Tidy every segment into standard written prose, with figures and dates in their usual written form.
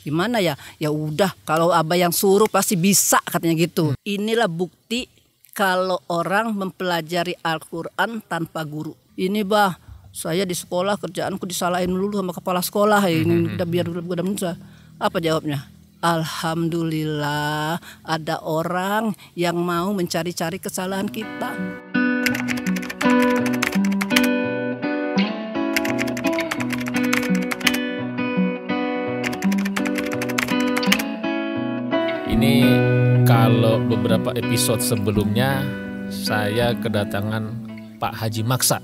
Gimana ya? Ya udah, kalau abah yang suruh pasti bisa katanya gitu. Inilah bukti kalau orang mempelajari Al-Quran tanpa guru. Ini bah, saya di sekolah kerjaanku disalahin dulu sama kepala sekolah. Ini udah biar bisa. Apa jawabnya? Alhamdulillah ada orang yang mau mencari-cari kesalahan kita. Ini kalau beberapa episode sebelumnya saya kedatangan Pak Haji Maksa.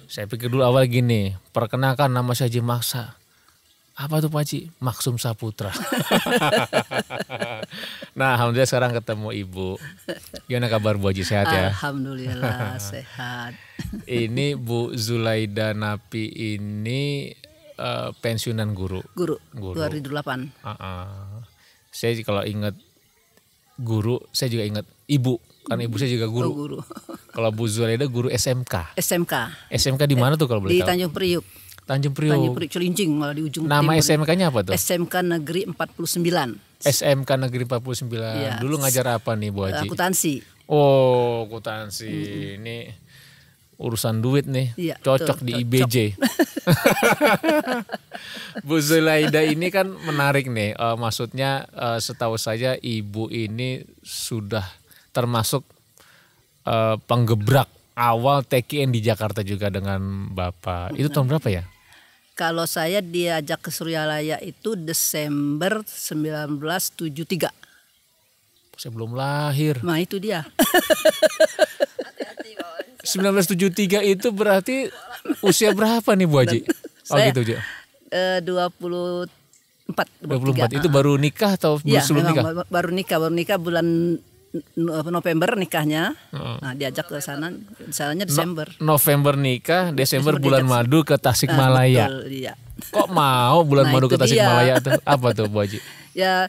Saya pikir dulu awal gini, perkenalkan nama saya Haji Maksa. Apa tuh Pak Haji? Maksum Saputra. Nah, alhamdulillah sekarang ketemu Ibu. Gimana kabar Bu Haji, sehat ya? Alhamdulillah sehat. Ini Bu Zulaida Napi ini pensiunan guru. Guru. 2008. Saya kalau ingat guru, saya juga ingat ibu. Kan ibu saya juga guru. Oh, guru. Kalau Bu Zulaida guru SMK. SMK. SMK di mana tuh kalau boleh Di tahu? Tanjung Priuk. Tanjung Priuk. Tanjung Priuk Cilincing malah di ujung Nama timur. SMK-nya apa tuh? SMK Negeri 49. SMK Negeri 49. Iya. Dulu ngajar apa nih Bu Haji? Akuntansi. Oh, akuntansi. Ini urusan duit nih. Iya, cocok tuh, di cocok. IBJ. Bu Zulaida ini kan menarik nih. Maksudnya setahu saya ibu ini sudah termasuk penggebrak awal TKN di Jakarta juga dengan Bapak. Itu tahun berapa ya? Kalau saya diajak ke Suryalaya itu Desember 1973. Saya belum lahir. Nah itu dia. 1973 itu berarti usia berapa nih Bu Haji? Oh Saya, gitu aja. 24. 24 itu baru nikah atau Ya, sebelum nikah? baru nikah bulan November nikahnya. Nah, diajak ke sana, sananya Desember. November nikah, Desember bulan diajak. madu ke Tasikmalaya. Betul, iya. Kok mau bulan Nah, madu ke itu dia. Tasikmalaya tuh? Apa tuh Bu Haji? Ya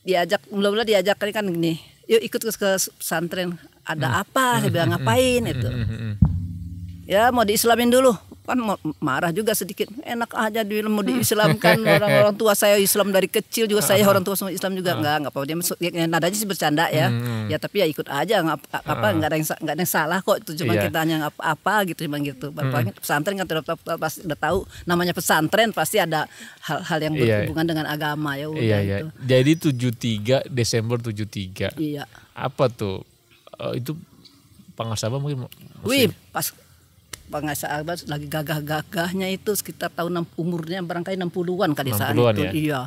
diajak, mula-mula diajak kan gini, yuk ikut ke pesantren. Ada apa? Saya bilang ngapain itu. Ya mau diislamin dulu. Kan marah juga sedikit. Enak aja mau diislamkan. Orang tua saya Islam dari kecil juga, saya orang tua semua Islam juga. Enggak apa-apa. Dia nadanya sih bercanda ya. Ya tapi ya ikut aja, enggak ada yang salah kok. Itu cuma kita hanya apa gitu, cuma gitu. Pesantren kan pasti udah tahu namanya pesantren, pasti ada hal-hal yang berhubungan dengan agama ya udah itu. Jadi 73 Desember 73. Iya. Apa tuh? Itu pengasabah mungkin. Wih, pas pengasabah lagi gagah-gagahnya itu sekitar tahun umurnya barangkali 60-an kali saat 60-an itu. ya? Iya.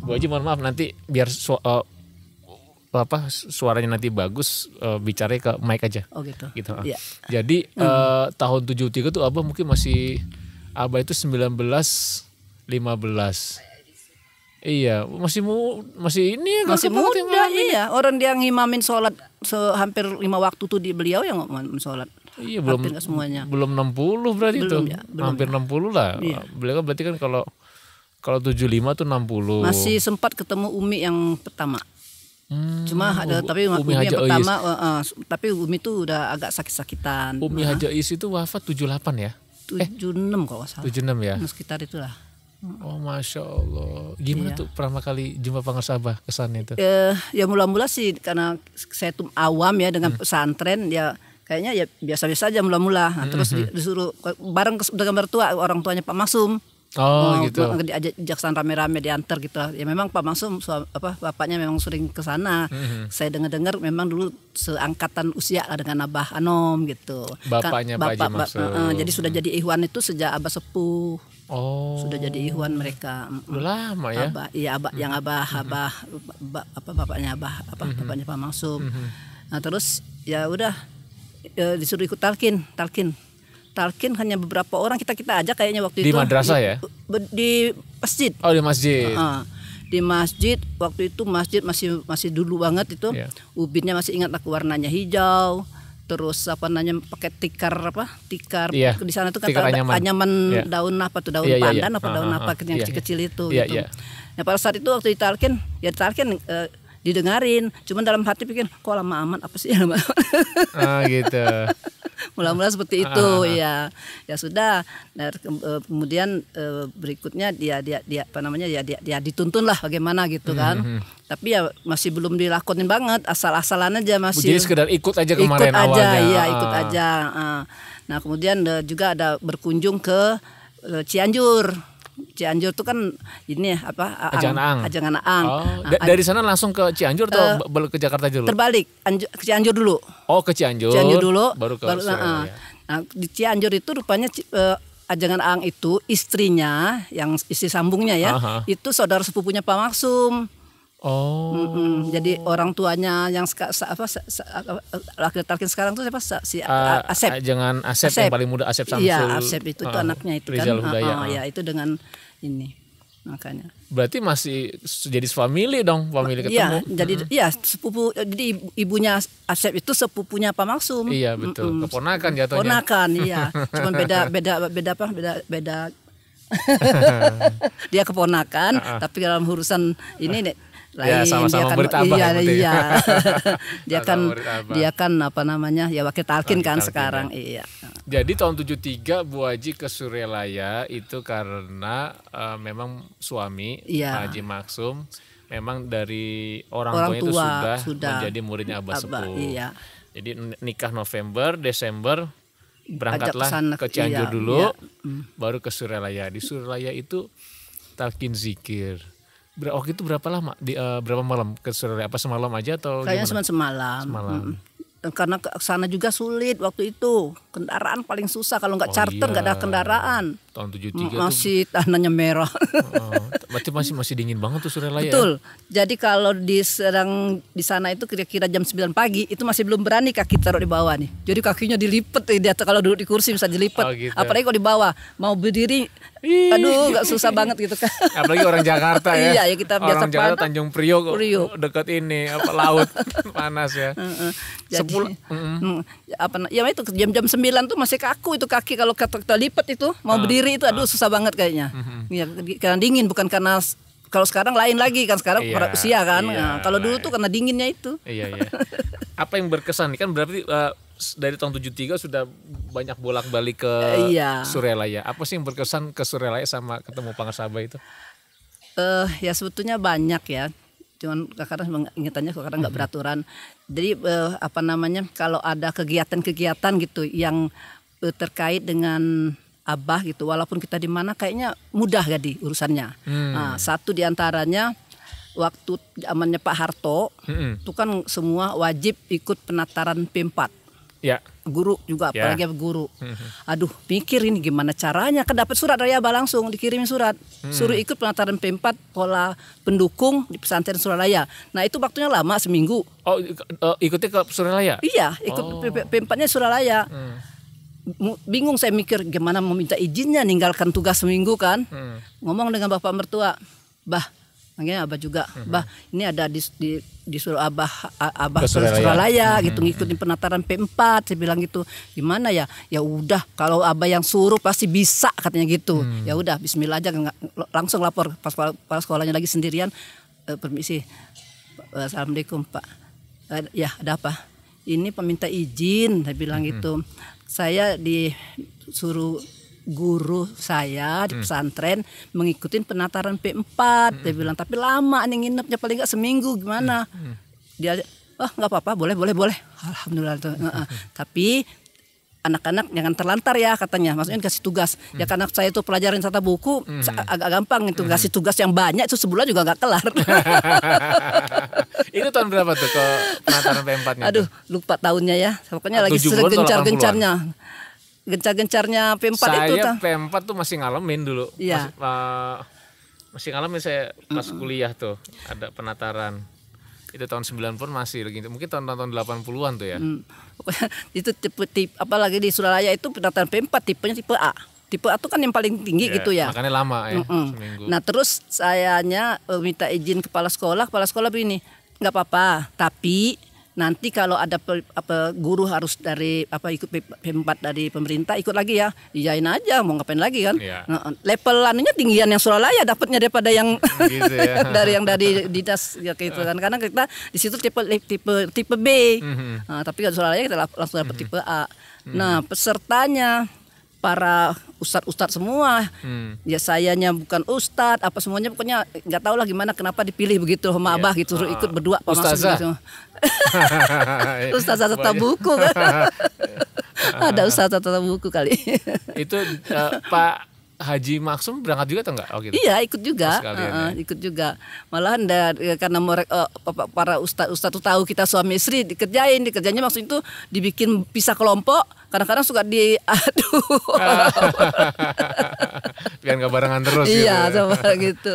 Bu Haji mohon maaf nanti biar suaranya nanti bagus, bicaranya ke mic aja. Oh gitu. Iya. Jadi tahun 73 tuh Abah mungkin masih, Abah itu 1915. Iya, masih ini Masih muda, iya. Orang dia ngimamin sholat hampir 5 waktu tuh di beliau yang ngomong sholat. Iya, belum semuanya. Belum 60 berarti Belum tuh. ya, belum Hampir 60 lah. Iya. Beliau kan berarti kan kalau 75 tuh 60. Masih sempat ketemu Umi yang pertama. Cuma ada tapi Umi yang Haja pertama tapi Umi tuh udah agak sakit-sakitan. Umi Haja Is itu wafat 78 ya? 76 kalau nggak salah. 76 ya? Sekitar itulah. Oh Masya Allah. Gimana tuh pertama kali jumpa pengasabah kesannya itu? Ya mula-mula sih karena saya tuh awam ya dengan pesantren, ya kayaknya ya biasa-biasa aja mula-mula. Nah, terus disuruh bareng dengan mertua, orang tuanya Pak Maksum. Oh gitu. Diajak sana rame-rame diantar gitu. Ya memang Pak Maksum bapaknya memang sering ke sana. Saya dengar memang dulu seangkatan usia lah dengan Abah Anom gitu. Bapaknya Pak Haji Maksum. Jadi sudah jadi ikhwan itu sejak Abah sepuh. Oh. Sudah jadi ikhwan mereka. Udah lama ya. Bapaknya Pak Maksum. Nah, terus ya udah disuruh ikut talqin hanya beberapa orang kita ajak kayaknya waktu di itu. Di madrasah ya? Di masjid. Oh, di masjid. Di masjid waktu itu masjid masih dulu banget itu. Yeah. Ubinnya masih ingat aku, warnanya hijau. Terus pakai tikar iya, di sana tuh kata anyaman daun apa tuh, daun pandan apa daun apa yang kecil-kecil itu gitu. Nah pada saat itu waktu ditalkin didengarin, cuman dalam hati pikir kok lama amat apa sih lama. Gitu. Mula-mula seperti itu ya. Ya sudah. Nah, kemudian berikutnya dia apa namanya ya dia dituntun lah bagaimana gitu kan. Tapi ya masih belum dilakonin banget, asal-asalan aja masih. Jadi sekedar ikut aja kemarin awalnya. Iya, ikut aja. Nah, kemudian juga ada berkunjung ke Cianjur. Cianjur tuh kan ini apa? Ajangan Aang. Oh, dari sana langsung ke Cianjur atau ke Jakarta dulu? Terbalik, ke Cianjur dulu. Oh, ke Cianjur. Cianjur dulu, baru ke Surabaya. Nah, di Cianjur itu rupanya Ajangan Aang itu istrinya, yang istri sambungnya ya, itu saudara sepupunya Pak Maksum. Oh. Jadi orang tuanya yang laki-laki sekarang tuh siapa? Si Asep. Jangan Asep yang paling muda, Asep Samsul. Iya, Asep itu anaknya itu Rizal kan. Hudaya. Ya itu dengan ini makanya. Berarti masih jadi family dong, family ketemu. Iya, jadi sepupu. Jadi ibunya Asep itu sepupunya Pak Maksum. Iya betul. Keponakan jatuhnya. Keponakan, iya. Cuman beda. Dia keponakan, tapi dalam urusan ini lain, ya, sama-sama dia kan apa namanya ya wakil talkin kan sekarang ya. Iya. Jadi tahun 73 Bu Haji ke Suralaya itu karena memang suami Pak Haji Maksum memang dari orang tuanya itu sudah menjadi muridnya Abah Sepuh. Iya. Jadi nikah November, Desember berangkatlah ke Cianjur dulu, baru ke Suralaya. Di Suralaya itu talkin zikir. Waktu itu berapa lama? Berapa malam ke Surabaya? Apa semalam aja atau kayaknya gimana? Semalam. Karena ke sana juga sulit waktu itu. Kendaraan paling susah, kalau nggak charter nggak ada kendaraan. Tahun 73 masih tanahnya merah. Berarti masih dingin banget tuh Suralaya. Betul. Jadi kalau di sana itu kira-kira jam 9 pagi itu masih belum berani kaki taruh di bawah nih. Jadi kakinya dilipet, dia kalau duduk di kursi bisa dilipet. Gitu. Apalagi kalau di bawah mau berdiri, aduh nggak susah banget gitu kan. Apalagi orang Jakarta ya. Iya, ya kita biasa orang Jakarta Tanjung Priok. Dekat ini laut panas ya. Jadi, ya itu jam-jam 9 tuh masih kaku itu kaki kalau kita lipat itu mau berdiri itu aduh susah banget kayaknya. Ya, karena dingin bukan karena kalau sekarang lain lagi kan sekarang usia kan. Kalau dulu tuh karena dinginnya itu. Iya. Apa yang berkesan kan berarti dari tahun 73 sudah banyak bolak-balik ke Suralaya. Apa sih yang berkesan ke Suralaya sama ketemu Pangasaba itu? Ya sebetulnya banyak ya. Cuman kadang ingatannya kadang nggak beraturan. Jadi apa namanya kalau ada kegiatan-kegiatan gitu yang terkait dengan Abah gitu, walaupun kita di mana kayaknya mudah jadi urusannya. Nah, satu diantaranya waktu zamannya Pak Harto, itu kan semua wajib ikut penataran P4. Ya. Guru juga, apalagi guru. Aduh, pikir ini gimana caranya? Kan dapat surat dari Abah langsung, dikirimin surat. Suruh ikut penataran P4 pola pendukung di pesantren Suralaya. Nah, itu waktunya lama, seminggu. Oh, ikutnya ke Suralaya? Iya, ikut P4-nya Suralaya. Bingung saya mikir gimana mau minta izinnya ninggalkan tugas seminggu kan. Ngomong dengan bapak mertua, Bah, manggilnya Abah juga, Bah, ini ada disuruh Abah ke Suralaya gitu ngikutin penataran P4. Saya bilang gitu, gimana ya? Ya udah, kalau Abah yang suruh pasti bisa katanya gitu. Ya udah, Bismillah aja, langsung lapor pas sekolahnya lagi sendirian. Permisi, Assalamualaikum Pak. Ya ada apa? Ini peminta izin, saya bilang gitu. Saya disuruh guru saya di pesantren mengikuti penataran P4. Dia bilang tapi lama nih nginepnya, paling nggak seminggu gimana. Dia nggak apa-apa, boleh. Alhamdulillah. Tapi anak-anak jangan terlantar ya katanya. Maksudnya kasih tugas. Ya karena saya itu pelajaran tata buku agak gampang itu. Kasih tugas yang banyak itu sebulan juga nggak kelar. Itu tahun berapa tuh ke penataran P4-nya? Aduh, lupa tahunnya ya. Pokoknya lagi gencar-gencarnya. Gencar-gencarnya P4 itu. Saya P4 tuh masih ngalamin dulu. Iya. Masih ngalamin saya pas kuliah tuh. Ada penataran. Itu tahun 90 masih gitu. Mungkin tahun 80-an tuh ya. Itu tipe apalagi di Suralaya itu penataran P4 tipenya tipe A. Tipe A itu kan yang paling tinggi gitu ya. Makanya lama ya, seminggu. Nah terus sayanya minta izin kepala sekolah begini, nggak apa-apa, tapi nanti kalau ada guru harus dari ikut P4 dari pemerintah ikut lagi ya, iyain aja mau ngapain lagi kan. Nah, level anunya tinggian yang Suralaya dapatnya daripada yang gitu ya. dari dinas ya gitu kan, karena kita di situ tipe B. Nah, tapi kalau Suralaya kita langsung dapat tipe A. Nah, pesertanya para ustadz semua, ya sayanya bukan ustadz, apa semuanya pokoknya nggak tahu lah gimana kenapa dipilih begitu sama abah gitu, suruh ikut berdua Ustazah. Gitu. Ustazah tata buku kan. Ada ustazah tata buku kali. Itu Pak Haji Maksum berangkat juga atau enggak? Oh, gitu. Iya ikut juga, ya. ikut juga. Malahan karena para ustadz tuh tahu kita suami istri dikerjainnya maksud itu dibikin pisah kelompok. Kadang-kadang suka diadu. Biar nggak barengan terus. Iya gitu. sama gitu.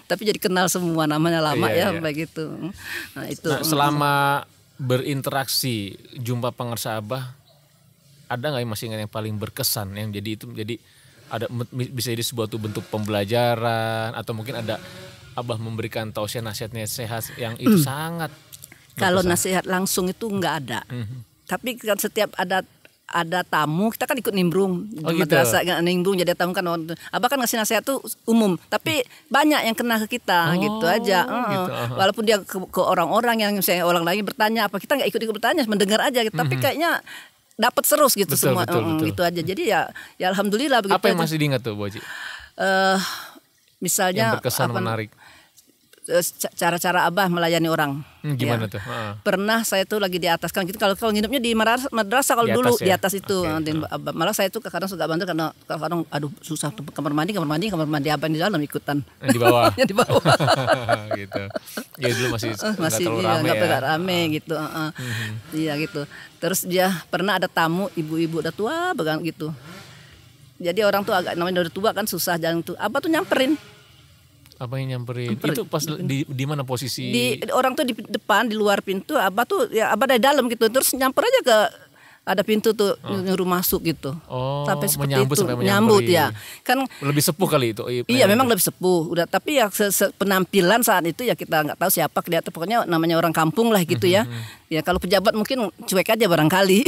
Tapi jadi kenal semua, namanya lama sampai gitu. Nah itu. Nah, selama berinteraksi jumpa pengersa Abah, ada nggak yang masih ingat yang paling berkesan yang jadi ada bisa jadi sebuah bentuk pembelajaran atau mungkin ada Abah memberikan tausiah nasihat yang itu sangat kalau nasihat langsung itu nggak ada. Tapi kan setiap ada tamu kita kan ikut nimbrung di madrasah gitu. Nimbrung jadi tamu kan Abah kan ngasih nasihat tuh umum tapi banyak yang kena ke kita gitu aja. Gitu. Walaupun dia ke orang-orang yang misalnya orang lain bertanya apa kita nggak ikut bertanya mendengar aja gitu. Tapi kayaknya dapat serus gitu semua gitu aja. Jadi ya alhamdulillah begitu. Apa yang masih diingat tuh Bu Haji? Misalnya yang berkesan menarik. Cara-cara Abah melayani orang. Gimana tuh? Pernah saya tuh lagi di atas kan gitu kalau nginepnya di madrasah kalau dulu di atas itu. Abah. Malah saya tuh kadang suka bantu karena kadang aduh susah tuh kamar mandi Abah di dalam ikutan. Di bawah. Di bawah. Gitu. Ya dulu masih nggak rame gitu. Iya gitu. Terus dia pernah ada tamu ibu-ibu udah tua banget gitu. Jadi orang tuh agak namanya udah tua kan susah jalan tuh. Abah tuh nyamperin. Apa yang nyamperin? Itu pas di mana posisi? Orang tuh di depan di luar pintu, Abah tuh ya Abah dari dalam gitu terus nyamper aja ke ada pintu tuh nyuruh masuk gitu. Sampai seperti itu menyambut ya. Kan lebih sepuh kali itu. Iya memang lebih sepuh. Udah tapi ya penampilan saat itu ya kita nggak tahu siapa kelihatan pokoknya namanya orang kampung lah gitu ya. Ya kalau pejabat mungkin cuek aja barangkali.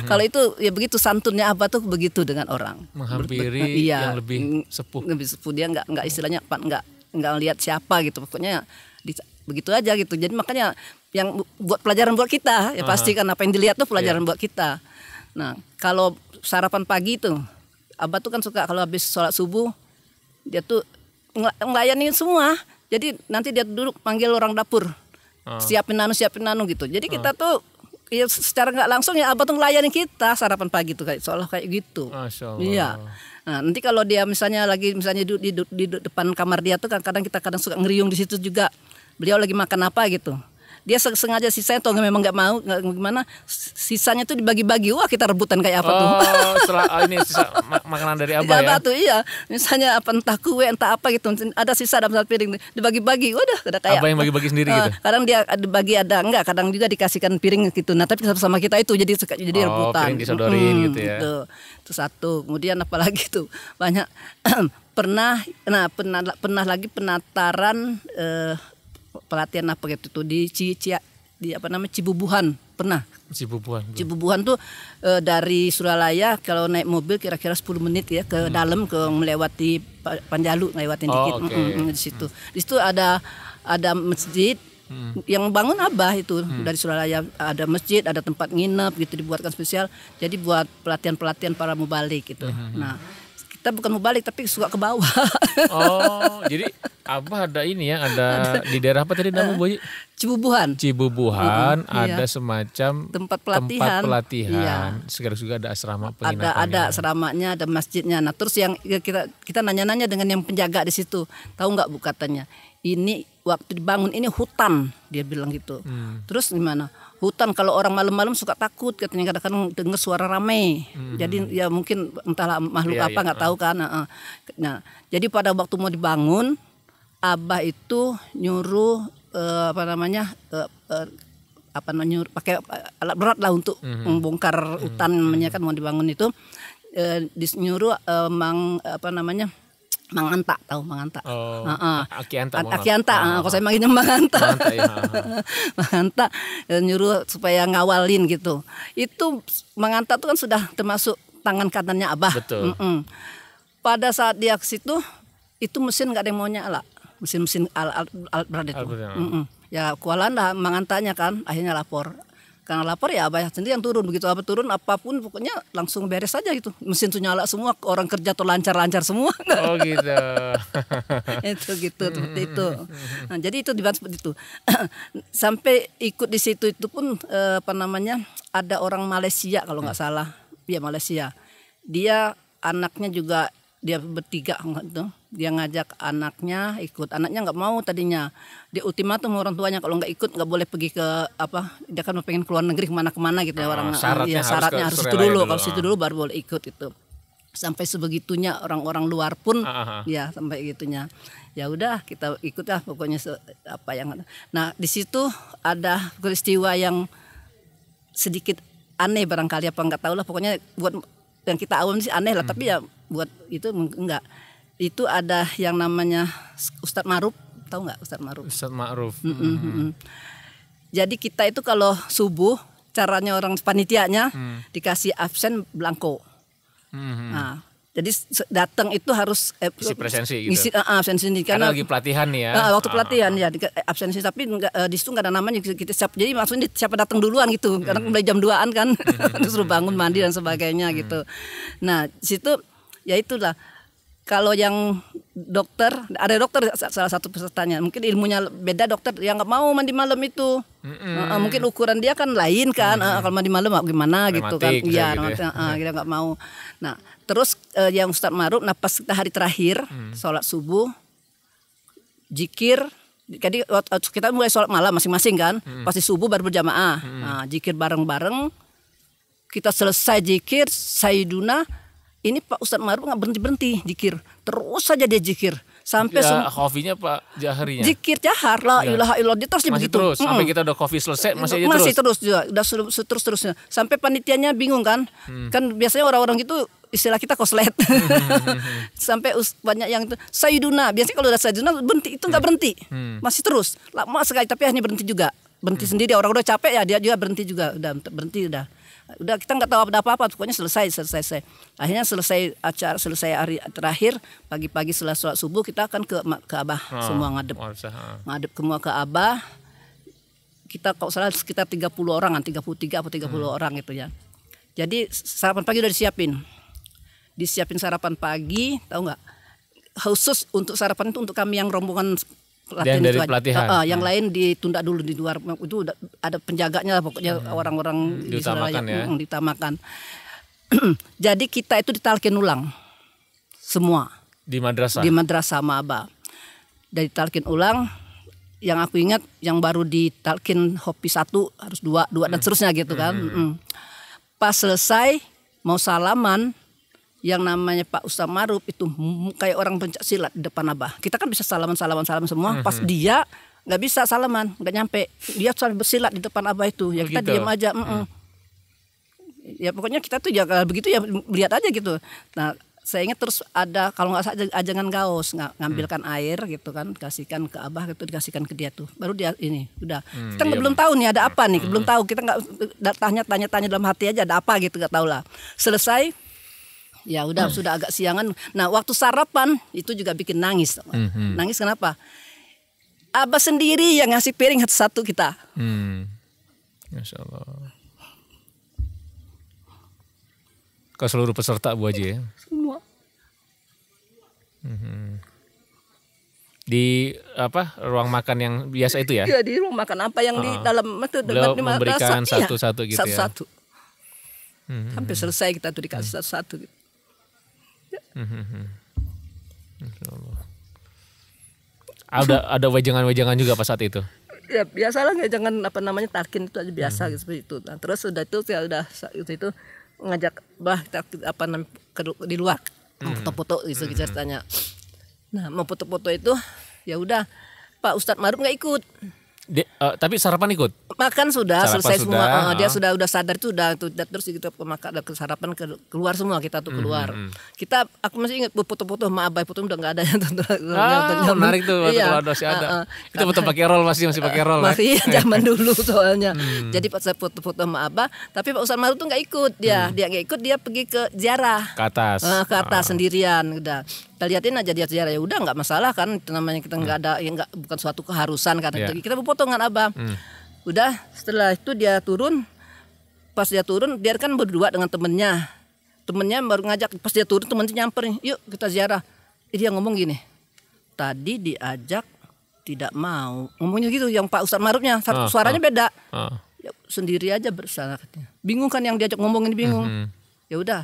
Kalau itu ya begitu santunnya Abah tuh begitu dengan orang. Menghampiri yang lebih sepuh. Lebih sepuh dia nggak istilahnya nggak lihat siapa gitu pokoknya begitu aja gitu. Jadi makanya yang buat pelajaran buat kita ya pasti kan apa yang dilihat tuh pelajaran buat kita. Nah kalau sarapan pagi tuh Abah tuh kan suka kalau habis sholat subuh dia tuh ngelayanin semua. Jadi nanti dia duduk panggil orang dapur siapin nanu gitu. Jadi kita tuh ya secara nggak langsung ya Abah tuh ngelayanin kita sarapan pagi tuh seolah kayak gitu. Iya. Nah, nanti kalau dia misalnya di depan kamar dia tuh kadang kita suka ngeriung di situ juga. Beliau lagi makan apa gitu. Dia sengaja sisanya atau memang nggak mau gimana sisanya tuh dibagi-bagi. Wah kita rebutan kayak apa tuh. Setelah ini sisa makanan dari Abah ya. Tuh, iya. Misalnya entah kue entah apa gitu. Ada sisa dalam satu piring dibagi-bagi. Udah kayak Abah yang bagi-bagi sendiri gitu. Kadang dia dibagi enggak, kadang juga dikasihkan piring gitu. Nah, tapi sama kita itu jadi rebutan. Piring disodorin gitu ya. Gitu. Itu satu. Kemudian apalagi tuh banyak pernah lagi penataran pelatihan apa gitu tuh di Cibubuhan pernah. Cibubuhan tuh dari Suralaya kalau naik mobil kira-kira 10 menit ya ke dalam ke melewati Panjalu ngelewatin dikit. Di situ ada masjid yang bangun Abah itu dari Suralaya, ada masjid, ada tempat nginep gitu dibuatkan spesial. Jadi buat pelatihan para mubalik gitu. Nah, kita bukan mubalik tapi suka ke bawah. Jadi Abah ada ini ya, ada di daerah apa tadi namanya Bu? Cibubuhan ada semacam tempat pelatihan. Iya. Sekarang juga ada asrama penginapan. Ada asramanya, ada masjidnya. Nah, terus yang kita nanya-nanya dengan yang penjaga di situ. Tahu nggak Bu katanya? Ini waktu dibangun ini hutan, dia bilang gitu. Terus gimana? Hutan kalau orang malam-malam suka takut katanya kadang-kadang dengar suara ramai. Jadi ya mungkin entahlah makhluk apa nggak tahu kan. Nah, jadi pada waktu mau dibangun Abah itu nyuruh pakai alat berat lah untuk membongkar hutan namanya kan mau dibangun itu. Nyuruh Manganta, tahu Manganta? Oh, Akianta. Akianta. Kalau saya manggilnya Manganta. Manganta, ya. Manganta nyuruh supaya ngawalin gitu. Itu Manganta tuh kan sudah termasuk tangan kanannya Abah. Betul. Pada saat dia ke situ, itu mesin nggak ada yang mau nyala. Mesin alat berat itu. Ya kualan dah Mangantanya kan, akhirnya lapor. Karena lapor ya Abah sendiri yang turun. Begitu Abah turun apapun pokoknya langsung beres saja gitu. Mesin tuh nyala semua, orang kerja tuh lancar-lancar semua. Oh gitu. Itu gitu seperti itu. Nah, jadi itu dibantu seperti itu. Sampai ikut di situ itu pun ada orang Malaysia kalau nggak salah. Iya Malaysia. Dia anaknya juga dia bertiga gitu. Dia ngajak anaknya ikut. Anaknya nggak mau tadinya. Dia ultimatum orang tuanya kalau nggak ikut nggak boleh pergi ke dia kan pengen keluar negeri kemana-kemana gitu ya orang. Syaratnya harus itu dulu. Kalau situ dulu baru boleh ikut itu. Sampai sebegitunya orang-orang luar pun ya sampai gitunya. Ya udah kita ikut lah pokoknya Nah di situ ada peristiwa yang sedikit aneh barangkali apa nggak tahu lah pokoknya buat yang kita awam sih aneh lah tapi ya buat itu enggak. Itu ada yang namanya Ustadz Ma'ruf, tahu nggak Ustadz Ma'ruf? Ustadz Ma'ruf. Jadi kita itu kalau subuh caranya orang panitianya dikasih absen blanko. Nah, jadi datang itu harus isi presensi gitu. Absensi karena lagi pelatihan nih ya. Waktu pelatihan ya absensi tapi di situ nggak ada namanya kita siap. Jadi maksudnya siapa datang duluan gitu. Karena mulai jam 2-an kan terus bangun mandi dan sebagainya gitu. Nah, di situ ya itulah. Kalau yang dokter, ada dokter salah satu pesertanya, mungkin ilmunya beda dokter, yang nggak mau mandi malam itu, mungkin ukuran dia kan lain kan, kalau mandi malam gimana rematik, gitu kan, iya, gitu ya. kita nggak mau. Nah, terus yang Ustadz Ma'ruf, pas kita hari terakhir, sholat subuh, zikir, jadi kita mulai sholat malam masing-masing kan, pasti subuh baru berjamaah, zikir bareng-bareng, kita selesai zikir, Sayyiduna. Ini Pak Ustadz Ma'ruf nggak berhenti zikir, terus saja dia zikir sampai kopinya Pak Jaharinya. Zikir jahar la ilaha illallah dia terus masih begitu. Terus sampai kita udah kopi selesai masih terus juga, udah terus sampai panitianya bingung kan, kan biasanya orang-orang gitu istilah kita koslet, sampai banyak yang itu Sayyiduna, biasanya kalau udah Sayyiduna berhenti itu nggak berhenti, masih terus lama sekali tapi akhirnya berhenti juga, berhenti sendiri orang udah capek ya dia juga berhenti juga, udah berhenti udah kita nggak tahu apa-apa pokoknya selesai akhirnya selesai acara selesai hari terakhir pagi-pagi setelah sholat subuh kita akan ke Abah semua ngadep semua ke Abah kita kalau salah sekitar 30 orang 33 atau 30 orang gitu ya. Jadi sarapan pagi udah disiapin sarapan pagi, tahu nggak, khusus untuk sarapan itu untuk kami yang rombongan pelatihan dari pelatihan. Yang lain ditunda dulu di luar, itu ada penjaganya pokoknya orang-orang diutamakan ya. Diutamakan. Jadi kita itu ditalkin ulang semua di madrasah sama Abah. Dari talkin ulang, yang aku ingat yang baru ditalkin hopi 1 harus 2 dan seterusnya gitu kan. Pas selesai mau salaman, yang namanya Pak Ustadz Ma'ruf itu kayak orang pencak silat di depan Abah. Kita kan bisa salaman semua. Pas dia nggak bisa salaman, nggak nyampe. Dia sampai bersilat di depan Abah itu. Ya kita diam aja. Ya pokoknya kita tuh ya begitu ya lihat aja gitu. Nah saya ingat terus ada kalau nggak salah ajangan gaos ngambilkan air gitu kan, kasihkan ke Abah gitu, dikasihkan ke dia tuh. Baru dia ini udah. Kita belum tahu nih ada apa nih, belum tahu. Kita nggak tanya dalam hati aja ada apa gitu, nggak tahu lah. Selesai. Ya udah sudah agak siangan. Nah waktu sarapan itu juga bikin nangis. Nangis kenapa? Abah sendiri yang ngasih piring satu kita. Masya Allah. Ke seluruh peserta Bu Haji ya? Semua. Di ruang makan yang biasa itu ya? Iya di ruang makan apa yang di dalam itu beliau memberikan satu-satu gitu satu-satu. Sampai selesai kita tuh dikasih satu-satu gitu. Ada wejangan-wejangan juga pas saat itu. Ya biasalah jangan talkin itu aja biasa gitu seperti itu. Nah, terus udah itu ya udah itu ngajak kita di luar mau foto-foto gitu ceritanya. Nah mau foto-foto itu ya udah Pak Ustadz Ma'ruf nggak ikut. Tapi sarapan ikut? Makan sudah, Sarapan selesai sudah, semua. Dia sudah sadar itu udah tuh, terus kita makan sarapan keluar semua kita tuh keluar. Kita aku masih ingat foto-foto sama Abah, foto udah nggak ada yang menarik tuh waktu iya. keluar masih ada. Kita foto pakai roll masih pakai roll. Masih zaman dulu soalnya. Jadi pas saya foto-foto sama Abah, tapi Pak Ustadz Maruf tuh nggak ikut dia nggak ikut, dia pergi ke ziarah Ke atas. ke atas sendirian udah. Kita liatin aja dia ziarah, ya udah nggak masalah kan, itu namanya kita nggak ada ya nggak, bukan suatu keharusan kan. Kita berfoto dengan Abah. Udah setelah itu dia turun, pas dia turun dia kan berdua dengan temennya baru ngajak, pas dia turun temennya nyamperin, yuk kita ziarah. Dia ngomong gini, tadi diajak tidak mau, ngomongnya gitu yang Pak Ustadz Marufnya, suaranya beda. Ya, sendiri aja bersama katanya. Bingung kan yang diajak ngomong ini bingung. Ya udah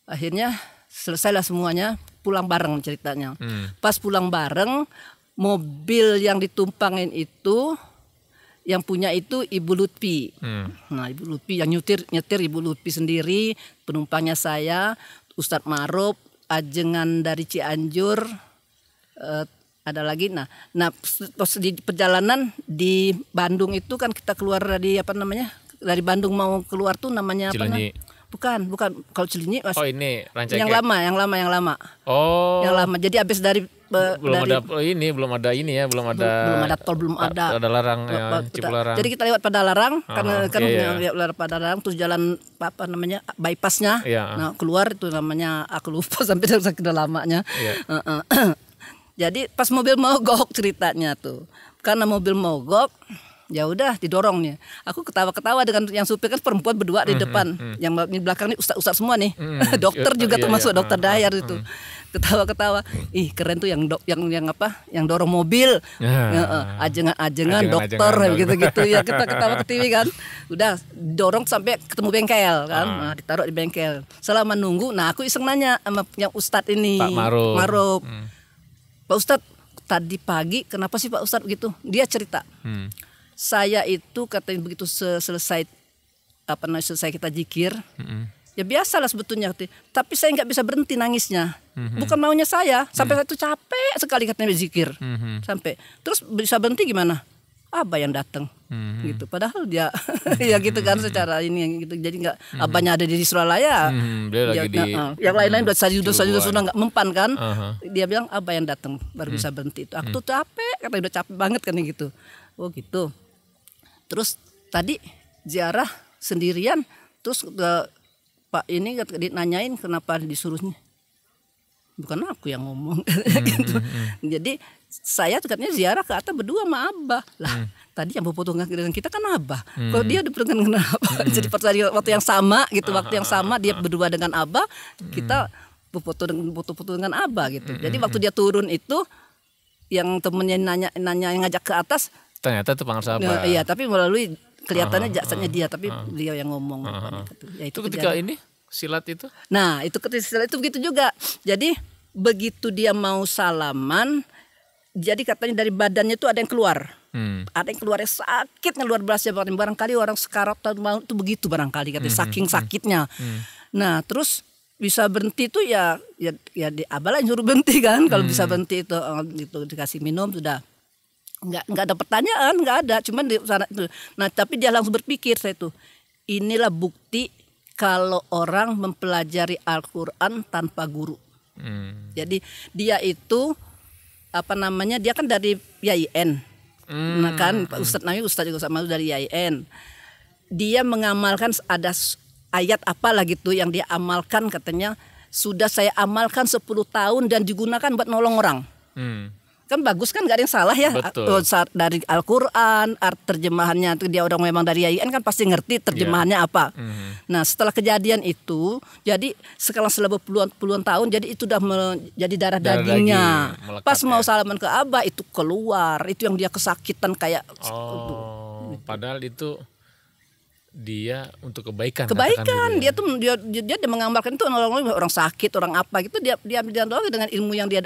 akhirnya selesailah semuanya, pulang bareng ceritanya. Pas pulang bareng, mobil yang ditumpangin itu yang punya itu Ibu Lutfi. Nah, Ibu Lutfi yang nyetir Ibu Lutfi sendiri, penumpangnya saya, Ustadz Maruf, ajengan dari Cianjur, ada lagi. Nah pas di perjalanan di Bandung itu kan kita keluar dari dari Bandung mau keluar tuh namanya apa? Bukan kalau Cilinyi Mas. Oh ini Rancaikek. Yang lama. Oh. Yang lama. Jadi habis dari belum ada tol, belum ada. Ada larang Cipularang. Jadi kita lewat Padalarang lewat Padalarang terus jalan apa namanya bypassnya. Nah, keluar itu namanya aku lupa sampai sekian lamanya. Jadi pas mobil mogok ceritanya tuh. Karena mobil mogok, ya udah didorong nih. Aku ketawa-ketawa dengan yang supir kan perempuan berdua di depan. Yang di belakang nih ustaz-ustaz semua nih. Dokter juga termasuk dokter Dayar itu. Ketawa-ketawa. Ih, keren tuh yang yang dorong mobil. Ajengan dokter gitu-gitu ya. Kita ketawa ketiwi kan. Udah dorong sampai ketemu bengkel kan. Nah, ditaruh di bengkel. Selama nunggu, nah aku iseng nanya sama yang ustadz ini, Pak Maruf. Pak Ustadz, tadi pagi kenapa sih Pak Ustadz gitu? Dia cerita. Saya itu katanya begitu selesai kita zikir, ya biasalah sebetulnya, tapi saya nggak bisa berhenti nangisnya. Bukan maunya saya, sampai saya itu capek sekali katanya zikir, sampai terus bisa berhenti gimana? Abah yang datang, gitu. Padahal dia, ya gitu kan secara ini gitu. Jadi nggak abahnya ada di Suralaya, dia lagi di yang lain-lain udah sudah nggak mempan kan. Dia bilang abah yang datang baru bisa berhenti itu. Aku tuh capek, katanya udah capek banget kan gitu. Oh gitu. Terus tadi ziarah sendirian, terus Pak ini nanyain kenapa disuruhnya. Bukan aku yang ngomong gitu. Jadi saya katanya ziarah ke atas berdua sama Abah. Lah, tadi yang berfoto dengan kita kan Abah. Kalau dia berpegang dengan Abah. Jadi waktu yang sama gitu, waktu yang sama dia berdua dengan Abah, kita berfoto dengan Abah gitu. Jadi waktu dia turun itu yang temennya nanya yang ngajak ke atas, ternyata itu pengaruh Abah. Iya, tapi melalui kelihatannya jasadnya dia, tapi beliau yang ngomong. Ya, itu ketika ini silat itu? Nah, itu ketika silat itu begitu juga. Jadi begitu dia mau salaman, jadi katanya dari badannya itu ada yang keluar. Ada yang keluarnya sakitnya luar biasa. Barangkali orang sekarat mau itu begitu barangkali katanya, saking sakitnya. Nah, terus bisa berhenti itu ya di Abah lah yang suruh berhenti kan. Kalau bisa berhenti itu dikasih minum sudah. Nggak ada pertanyaan, nggak ada, cuman di sana itu. Nah, tapi dia langsung berpikir saya itu, inilah bukti kalau orang mempelajari Al-Qur'an tanpa guru. Jadi dia itu dia kan dari YIN. Nah kan Ustadz juga sama dari YIN. Dia mengamalkan ada ayat apalah gitu yang dia amalkan, katanya sudah saya amalkan 10 tahun dan digunakan buat nolong orang. Kan bagus kan, gak ada yang salah ya. Dari Al-Quran, terjemahannya dia orang memang dari YIN kan pasti ngerti terjemahannya apa. Nah setelah kejadian itu, jadi setelah puluhan tahun, jadi itu udah jadi darah dagingnya. Pas mau salaman ke Abah itu keluar, itu yang dia kesakitan kayak. Padahal itu dia untuk kebaikan. Dia tuh dia mengamalkan itu orang sakit, orang apa gitu, dia dengan ilmu yang dia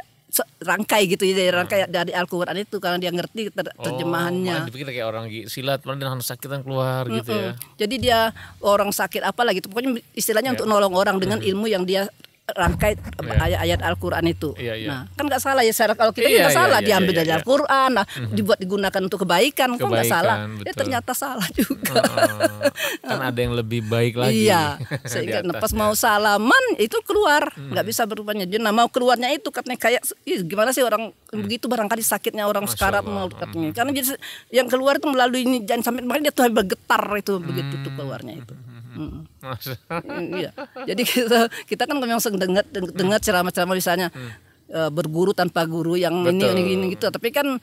rangkai gitu ya, rangkai dari Al-Quran itu karena dia ngerti terjemahannya. Dipikir kayak orang silat, malah dia sakitan keluar gitu ya. Jadi dia orang sakit apa lah gitu, pokoknya istilahnya untuk nolong orang dengan ilmu yang dia rangkai ayat-ayat Al-Quran itu. Iya. Nah, kan nggak salah ya. Kalau kita Iya, nggak salah iya, diambil iya, dari iya. Al-Quran, nah, dibuat digunakan untuk kebaikan, kok nggak salah? Kebaikan, Ya betul. ternyata salah juga. Kan ada yang lebih baik lagi. Iya, di sehingga pas atasnya. mau salaman itu keluar, nggak bisa berupanya. Dia mau keluarnya itu katanya kayak, "Ih, gimana sih orang begitu barangkali sakitnya orang Masya sekarang Allah. mau katanya." Karena jadi yang keluar itu melalui ini, jangan sampai makanya dia tuh bergetar itu begitu tuh keluarnya itu. Masa- Iya. Jadi kita kan memang sering dengar ceramah-ceramah misalnya berguru tanpa guru yang Betul. ini gitu. Tapi kan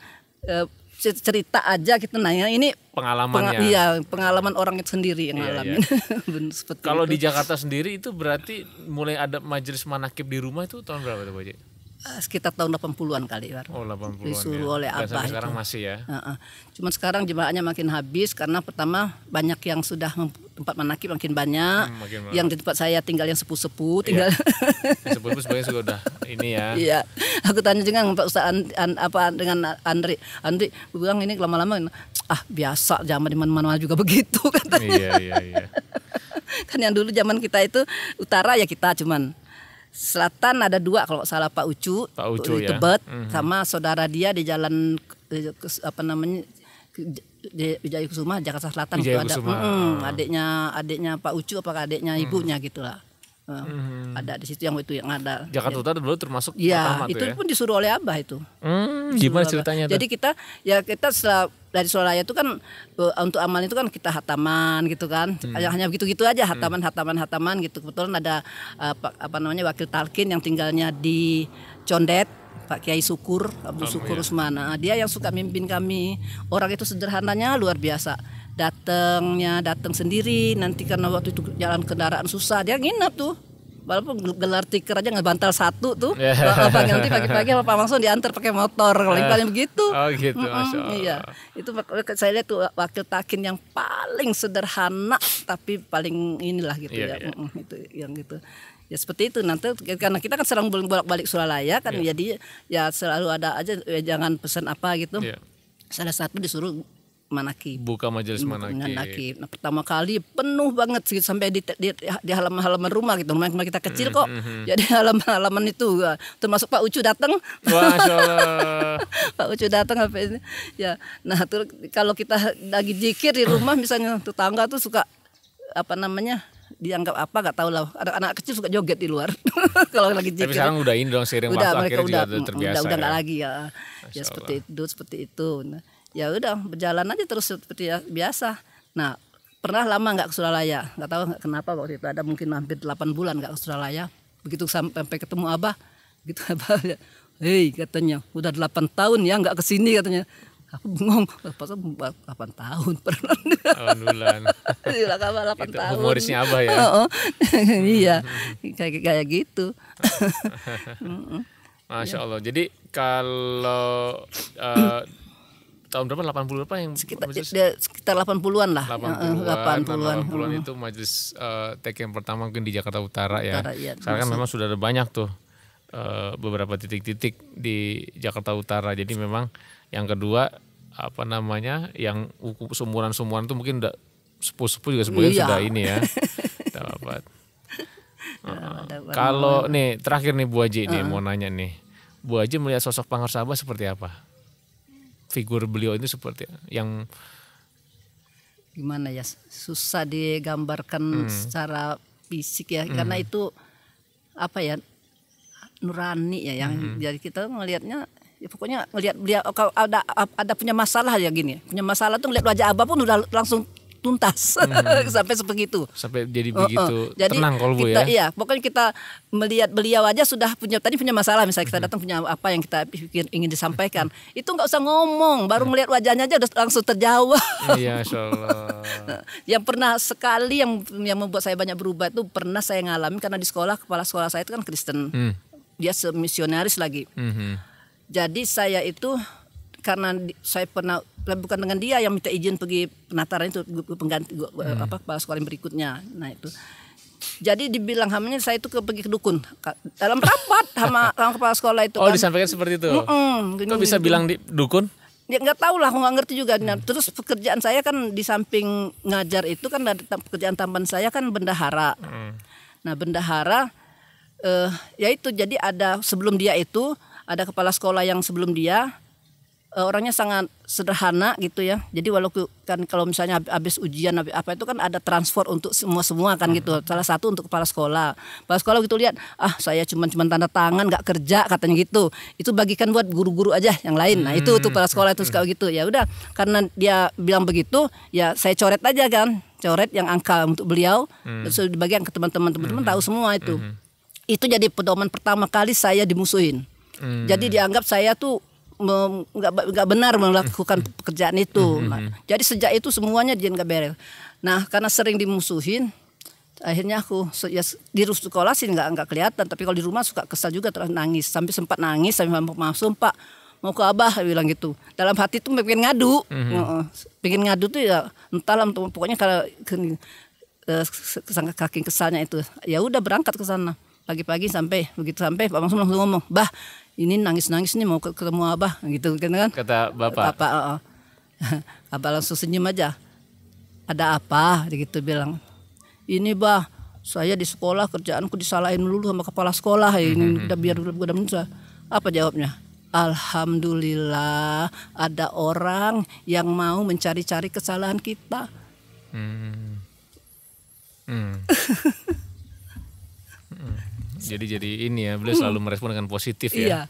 cerita aja kita nanya ini Pengalamannya. iya, pengalaman orang itu sendiri yang Iya, ngalamin. Benar, seperti Kalau itu. di Jakarta sendiri itu berarti mulai ada majelis manakib di rumah itu tahun berapa tuh Pak Haji? Sekitar tahun 80-an kali, War. Oh 80-an Disuruh oleh Dan sampai Abah sekarang itu. masih ya. Cuman sekarang jemaahnya makin habis karena pertama banyak yang sudah tempat manakib makin banyak. Makin banyak. Yang di tempat saya tinggal yang sepuh-sepuh, tinggal Sebut sebagai juga udah ini ya. Iya, aku tanya juga Pak Ustaz dengan Andri. Andri bilang ini lama-lama biasa zaman di mana-mana juga begitu kata. Iya. Kan yang dulu zaman kita itu utara ya kita cuman selatan ada 2 kalau nggak salah Pak Ucu ya. di Tebet sama saudara dia di jalan di Wijaya Kusuma Jakarta Selatan Wijaya itu ada Kusuma. adiknya Pak Ucu apa adiknya ibunya gitulah. Ada di situ yang ada. Jakarta Utara dulu termasuk Iya, pertama itu tuh ya. pun disuruh oleh Abah itu. Gimana Disuruh ceritanya Abah. tuh? Jadi kita setelah dari Suralaya itu kan untuk amal itu kan kita hataman gitu kan. Hanya begitu-gitu aja hataman gitu. Kebetulan ada wakil talkin yang tinggalnya di Condet, Pak Kiai Syukur, Abu Syukur Usman. Nah, dia yang suka mimpin kami. Orang itu sederhananya luar biasa. Datang sendiri, nanti karena waktu itu jalan kendaraan susah, dia nginep tuh. Walaupun gelar tikar aja ngebantal 1 tuh. Nanti pagi-pagi Pak langsung diantar pakai motor, paling begitu. Oh gitu, Masya Allah. Iya, itu saya lihat tuh wakil takin yang paling sederhana tapi paling inilah gitu Iya, ya. iya. Itu yang gitu. Ya seperti itu nanti karena kita kan sering bolak-balik Suralaya kan, jadi ya selalu ada aja jangan pesan apa gitu. Iya. Salah satu disuruh manakib. Buka majelis manakib. Nah, pertama kali penuh banget sih sampai di halaman rumah gitu. Rumah kita kecil kok. Jadi halaman itu termasuk Pak Ucu datang. Masya Allah. Pak Ucu datang apa ini? Ya. Nah, tuh kalau kita lagi zikir di rumah misalnya tetangga tuh suka dianggap apa nggak tahu lah. Ada anak kecil suka joget di luar kalau lagi zikir. Tapi sekarang udah ini dong seiring Udah waktu mereka akhirnya juga terbiasa. udah nggak ya. lagi ya. Ya seperti itu. Nah, ya udah berjalan aja terus seperti biasa. Nah, pernah lama nggak ke Suralaya, nggak tahu kenapa waktu itu ada mungkin hampir 8 bulan nggak ke Suralaya. Begitu sampai ketemu Abah, gitu Abah, hei katanya udah 8 tahun ya nggak kesini katanya. Aku bengong, pasal 8 tahun pernah. 8 bulan. 8 Itu tahun. humorisnya Abah ya. Iya, kayak gitu. Masya Allah. Jadi kalau tahun berapa 80 berapa yang Sekitar 80-an lah. 80-an itu majelis TK yang pertama mungkin di Jakarta Utara ya. Iya, Sekarang kan memang sudah ada banyak tuh beberapa titik-titik di Jakarta Utara. Jadi memang yang kedua yang sumuran-sumuran itu mungkin udah sepuh-sepuh juga sebagian sudah ini ya. Dapat. Kalau nih terakhir nih Bu Haji nih mau nanya nih. Bu Haji melihat sosok Pangher Sabah seperti apa? Figur beliau itu seperti yang gimana ya, susah digambarkan secara fisik ya, karena itu nurani ya yang jadi kita ngelihatnya ya pokoknya ngelihat beliau kalau ada punya masalah ya gini, punya masalah tuh ngelihat wajah Abah pun udah langsung tuntas sampai sebegitu. Sampai jadi begitu Jadi tenang kolbu kita, ya. Iya, pokoknya kita melihat beliau aja sudah punya masalah, misalnya kita datang punya apa yang kita pikir ingin disampaikan, itu nggak usah ngomong, baru melihat wajahnya aja udah langsung terjawab. Iya, insyaallah. Yang pernah sekali yang membuat saya banyak berubah itu pernah saya ngalamin karena di sekolah kepala sekolah saya itu kan Kristen, dia misionaris lagi. Jadi saya itu karena saya pernah bukan dengan dia yang minta izin pergi penataran itu pengganti kepala sekolah yang berikutnya. Nah itu. Jadi dibilang hamilnya saya itu pergi ke dukun dalam rapat sama kepala sekolah itu. Oh, disampaikan seperti itu. Kok bisa bilang di dukun? Ya nggak tahu lah, aku nggak ngerti juga. Nah, terus pekerjaan saya kan di samping ngajar itu kan ada pekerjaan tambahan saya kan bendahara. Nah bendahara Ya itu, jadi ada sebelum dia itu ada kepala sekolah yang sebelum dia orangnya sangat sederhana gitu ya. Jadi walaupun kan kalau misalnya habis ujian apa itu kan ada transfer untuk semua kan gitu. Salah satu untuk kepala sekolah. Kepala sekolah gitu lihat, saya cuma tanda tangan nggak kerja katanya gitu. Itu bagikan buat guru-guru aja yang lain. Nah itu kepala sekolah itu suka gitu. Ya udah, karena dia bilang begitu, ya saya coret aja kan. Coret yang angka untuk beliau, terus dibagikan ke teman-teman tahu semua itu. Itu jadi pedoman pertama kali saya dimusuhin. Jadi dianggap saya tuh nggak benar melakukan pekerjaan itu. Nah, jadi sejak itu semuanya dia nggak beres. Nah karena sering dimusuhin, akhirnya aku ya, di sekolah sih nggak kelihatan, tapi kalau di rumah suka kesal juga, terus nangis, sampai sempat nangis sampai maaf Pak mau ke Abah, bilang gitu. Dalam hati tuh pengen ngadu, pengen ngadu tuh ya entahlah, pokoknya kalau saking kesalnya itu, ya udah berangkat ke sana. Pagi-pagi sampai Pak langsung ngomong, "Bah, ini nangis-nangis nih mau ketemu Abah," gitu kan. Kata Bapak. Abah langsung senyum aja. "Ada apa?" gitu bilang. "Ini Bah, saya di sekolah kerjaanku disalahin dulu sama kepala sekolah. Ini udah biar mudah." Apa jawabnya? "Alhamdulillah ada orang yang mau mencari-cari kesalahan kita." Jadi ini ya, beliau selalu merespon dengan positif ya. Iya.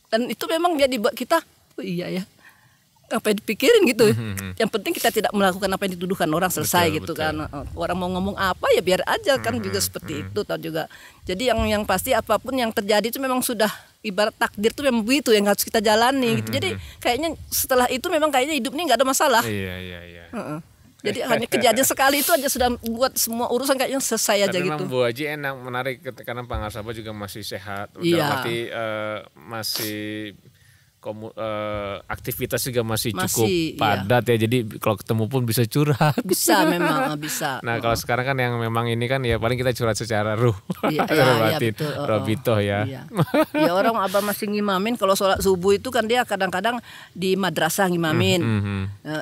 Dan itu memang dia dibuat kita, iya ya, apa yang dipikirin gitu. Yang penting kita tidak melakukan apa yang dituduhkan orang, selesai betul. Kan. Orang mau ngomong apa ya biar aja kan, juga seperti itu tahu juga. Jadi yang pasti apapun yang terjadi itu memang sudah ibarat takdir tuh memang begitu yang harus kita jalani gitu. Jadi kayaknya setelah itu memang kayaknya hidup ini nggak ada masalah. Iya. Jadi hanya kejadian sekali itu aja sudah buat semua urusan kayaknya selesai aja gitu. Memang Bu Haji enak, menarik karena Pak Ngarsaba juga masih sehat, berarti masih aktivitas juga masih cukup padat ya. Jadi kalau ketemu pun bisa curhat. Bisa memang bisa. Nah kalau sekarang kan yang memang ini kan ya paling kita curhat secara ruh, batin, Robito ya. Ya orang Abah masih ngimamin kalau sholat subuh itu kan dia kadang-kadang di madrasah ngimamin.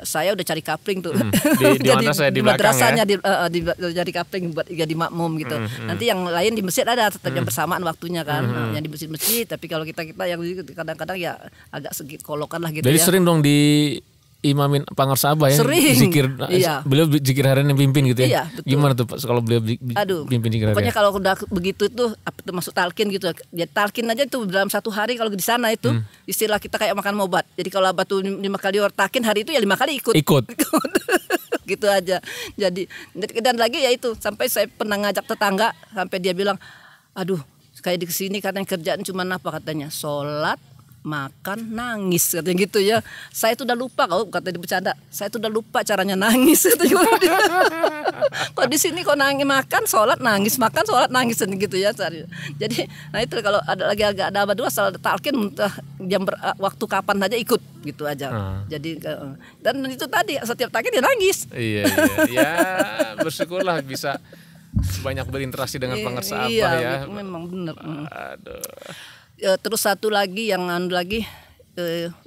Saya udah cari kapling tuh. Di mana saya di madrasahnya ya? Jadi kapling buat jadi makmum gitu. Nanti yang lain di masjid ada tetap yang bersamaan waktunya kan. Yang di masjid-masjid, tapi kalau kita yang kadang-kadang ya agak sedikit kolokan lah gitu. Jadi ya. sering dong di imamin Pak Ngarsaba ya. Sering. Zikir, beliau zikir harian yang pimpin gitu ya. Iya, betul. Gimana tuh Pak kalau beliau pimpin zikir harian? Pokoknya kalau udah begitu tuh masuk talqin gitu. Ya talqin aja tuh dalam satu hari kalau di sana itu istilah kita kayak makan obat. Jadi kalau Abah tuh 5 kali talqin, hari itu ya 5 kali ikut. Gitu aja. Jadi dan lagi ya itu, sampai saya pernah ngajak tetangga sampai dia bilang, "Aduh, kayak di sini katanya kerjaan cuma apa," katanya, "sholat, makan, nangis," katanya gitu ya. Saya tuh udah lupa, kalau kata dia bercanda, "Saya tuh udah lupa caranya nangis." Kok di sini kok nangis, makan, sholat, nangis, makan, sholat, nangis gitu ya. Jadi nah itu kalau ada lagi agak ada Abah dua salah talqin, jam waktu kapan aja ikut gitu aja. Jadi dan itu tadi setiap talqin dia nangis. Iya. Ya bersyukurlah bisa banyak berinteraksi dengan Pak Ngarsaba ya. Memang benar. Aduh. Terus satu lagi yang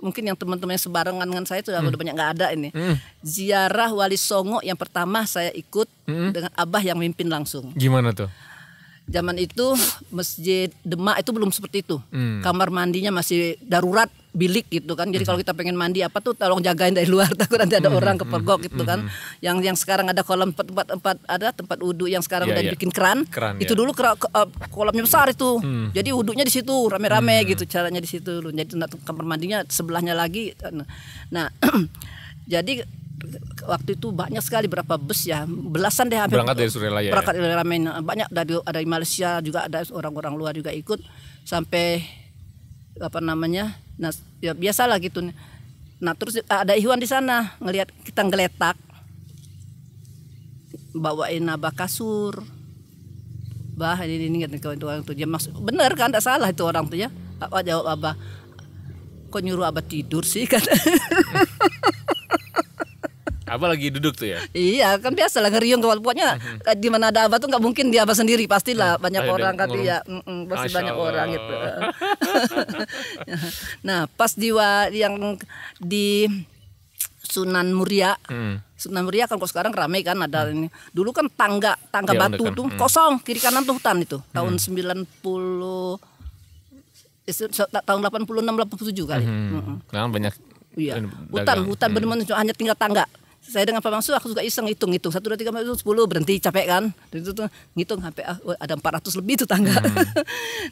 mungkin yang teman-teman yang sebarengan dengan saya itu udah banyak nggak ada ini. Ziarah Wali Songo yang pertama saya ikut dengan Abah yang mimpin langsung. Gimana tuh? Zaman itu Masjid Demak itu belum seperti itu. Kamar mandinya masih darurat bilik gitu kan. Jadi kalau kita pengen mandi apa tuh tolong jagain dari luar, takut nanti ada orang kepergok gitu kan. Yang sekarang ada kolam tempat wudhu yang sekarang udah dibikin keran itu dulu kolamnya besar itu. Jadi wudhunya di situ rame-rame gitu, caranya di situ. Jadi kamar mandinya sebelahnya lagi. Nah, jadi waktu itu banyak sekali, berapa bus ya, belasan deh hampir berangkat dari Surelaya. Berangkat dari Ramen, banyak dari Malaysia juga, ada orang-orang luar juga ikut sampai apa namanya. Nah, ya biasalah gitu. Nah, terus ada Ikhwan di sana ngelihat kita ngeletak, bawain Abah kasur. Bah ini orang tuh dia maksud bener kan, enggak salah itu orang tuh ya. Apa jawab Abah? Kok nyuruh Abah tidur sih kan? Abah lagi duduk tuh ya? Iya kan biasa lah ngeriung, pokoknya di mana ada Abah tuh nggak mungkin dia Abah sendiri, pastilah banyak orang kan ya, pasti banyak orang gitu. Nah pas yang di Sunan Muria Sunan Muria kan, kalau sekarang ramai kan ada ini. Dulu kan tangga Ya, batu kan. tuh kosong, kiri kanan tuh hutan itu. Tahun tahun 86 87 kali. Nah, banyak Iya. dagang. Hutan benar-benar hanya tinggal tangga. Saya dengan Pak Bangsu aku suka iseng hitung 1 2 3 4 5 10 berhenti capek kan. Dari itu tuh ngitung sampai ada 400 lebih tuh tangga.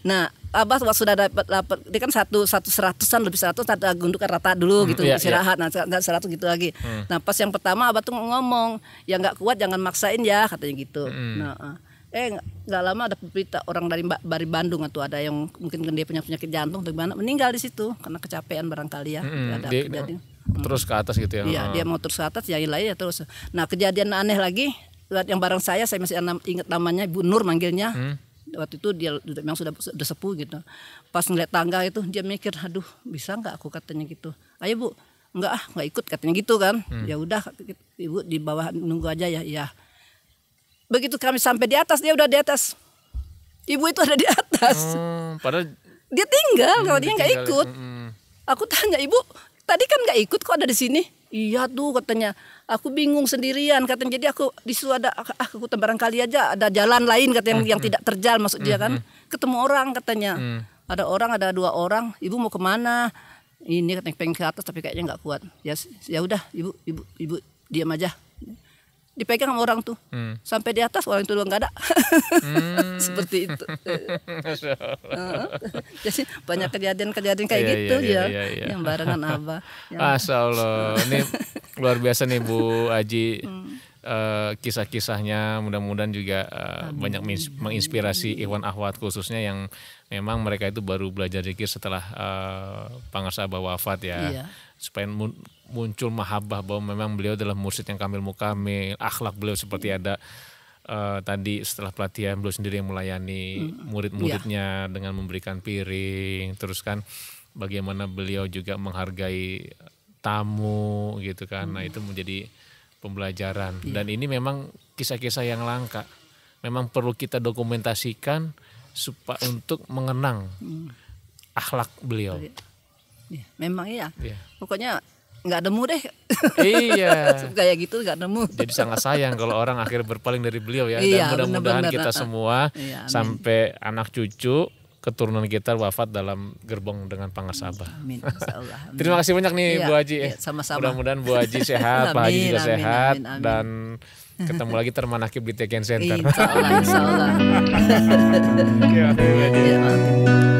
Nah, Abah waktu sudah dapat dia kan satu seratusan lebih 100 ada gundukan rata dulu gitu iya, istirahat. Nah, 100 gitu lagi. Nah, pas yang pertama Abah tuh ngomong, "Ya nggak kuat jangan maksain ya," katanya gitu. Nah, nggak lama ada berita orang dari Bandung atau ada yang mungkin dia punya penyakit jantung atau gimana meninggal di situ karena kecapean barangkali ya. Ada kejadian. Terus ke atas gitu ya. Iya, dia mau terus ke atas ya lain ya terus. Nah, kejadian aneh lagi yang bareng saya masih ingat namanya Ibu Nur manggilnya. Waktu itu dia memang sudah sepuh gitu. Pas ngeliat tangga itu dia mikir, "Aduh, bisa nggak aku," katanya gitu. "Ayo Bu." Nggak ikut," katanya gitu kan. Ya udah Ibu di bawah nunggu aja ya. Iya. Begitu kami sampai di atas dia udah di atas. Ibu itu ada di atas. Padahal Dia tinggal kalau dia nggak ikut. Aku tanya, "Ibu, tadi kan nggak ikut kok ada di sini?" "Iya tuh," katanya. "Aku bingung sendirian," katanya. "Jadi aku disuruh ada aku barangkali aja ada jalan lain," katanya, yang tidak terjal maksud dia kan. "Ketemu orang," katanya. "Ada 2 orang. Ibu mau kemana?" "Ini," katanya, "pengen ke atas tapi kayaknya nggak kuat." Ya udah, ibu diam aja. Dipegang sama orang tuh sampai di atas, orang itu nggak ada. Seperti itu. Jadi banyak kejadian kayak gitu ya. Yang barengan Abah. Masya Allah, ini luar biasa nih Bu Aji. Kisah-kisahnya mudah-mudahan juga banyak menginspirasi ikhwan akhwat khususnya yang memang mereka itu baru belajar zikir setelah Pangarsa Abah wafat ya. Iya. Supaya muncul mahabbah bahwa memang beliau adalah mursyid yang kamil mukamil, akhlak beliau seperti ada tadi setelah pelatihan beliau sendiri yang melayani murid-muridnya dengan memberikan piring, terus kan bagaimana beliau juga menghargai tamu gitu kan. Nah, itu menjadi pembelajaran dan ini memang kisah-kisah yang langka. Memang perlu kita dokumentasikan supaya untuk mengenang akhlak beliau. Ya, memang iya. Iya. Pokoknya nggak nemu deh. Iya. Kayak gitu nggak nemu. Jadi sangat sayang kalau orang akhirnya berpaling dari beliau ya. Iya, Dan mudah-mudahan benar-benar. kita semua Iya, amin. sampai anak cucu keturunan kita wafat dalam gerbong dengan Pangarsa Abah. Amin, insyaallah. Amin. Terima kasih banyak nih Iya, Bu Haji. iya, sama-sama. Mudah-mudahan Bu Haji sehat, Pak Haji juga Amin, sehat amin. dan ketemu lagi termanakib di Teken Center. Insyaallah. Oke, makasih, Bu Haji. Iya, maafin.